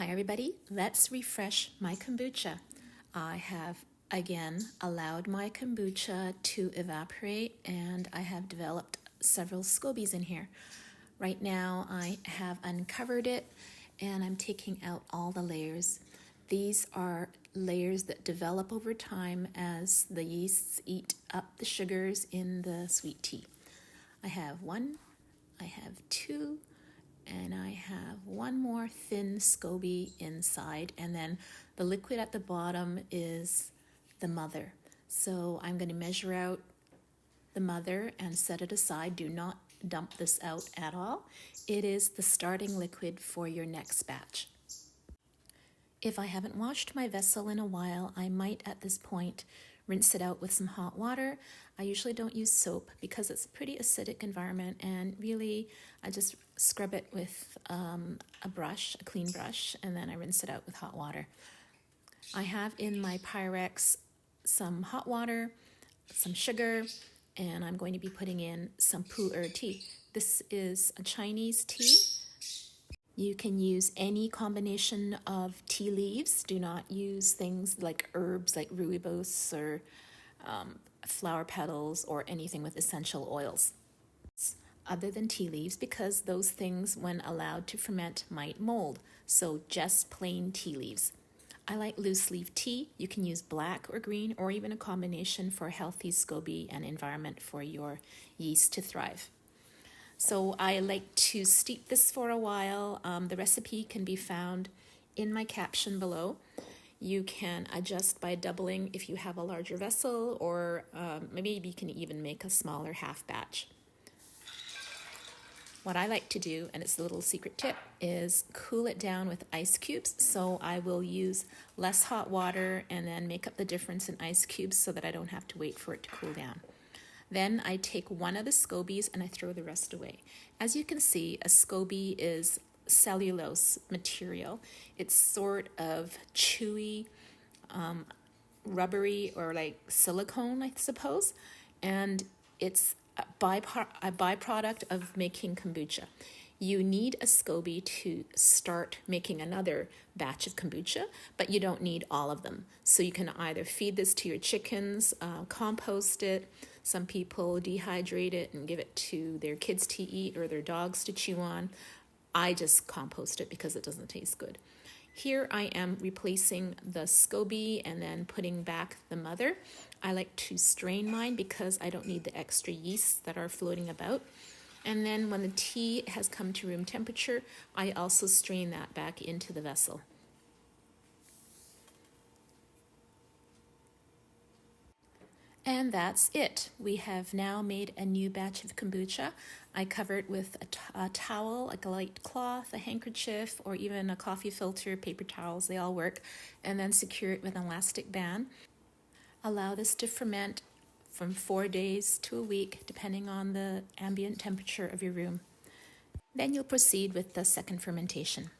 Hi everybody, let's refresh my kombucha. I have again allowed my kombucha to evaporate and I have developed several SCOBYs in here. Right now I have uncovered it and I'm taking out all the layers. These are layers that develop over time as the yeasts eat up the sugars in the sweet tea. I have one, I have two, and I have one more thin SCOBY inside, and then the liquid at the bottom is the mother. So I'm going to measure out the mother and set it aside. Do not dump this out at all. It is the starting liquid for your next batch. If I haven't washed my vessel in a while, I might at this point rinse it out with some hot water. I usually don't use soap because it's a pretty acidic environment, and really I just scrub it with a brush, a clean brush, and then I rinse it out with hot water. I have in my Pyrex some hot water, some sugar, and I'm going to be putting in some pu'er tea. This is a Chinese tea. You can use any combination of tea leaves. Do not use things like herbs like rooibos or flower petals or anything with essential oils other than tea leaves, because those things, when allowed to ferment, might mold. So just plain tea leaves. I like loose leaf tea. You can use black or green or even a combination for a healthy SCOBY and environment for your yeast to thrive. So I like to steep this for a while. The recipe can be found in my caption below. You can adjust by doubling if you have a larger vessel, or maybe you can even make a smaller half batch. What I like to do, and it's a little secret tip, is cool it down with ice cubes. So I will use less hot water and then make up the difference in ice cubes so that I don't have to wait for it to cool down. Then I take one of the SCOBYs and I throw the rest away. As you can see, a SCOBY is cellulose material. It's sort of chewy, rubbery, or like silicone, I suppose. And it's a byproduct of making kombucha. You need a SCOBY to start making another batch of kombucha, but you don't need all of them. So you can either feed this to your chickens, compost it. Some people dehydrate it and give it to their kids to eat or their dogs to chew on. I just compost it because it doesn't taste good. Here I am replacing the SCOBY and then putting back the mother. I like to strain mine because I don't need the extra yeasts that are floating about. And then when the tea has come to room temperature, I also strain that back into the vessel. And that's it. We have now made a new batch of kombucha. I cover it with a towel, like a light cloth, a handkerchief, or even a coffee filter, paper towels, they all work, and then secure it with an elastic band. Allow this to ferment from 4 days to a week, depending on the ambient temperature of your room. Then you'll proceed with the second fermentation.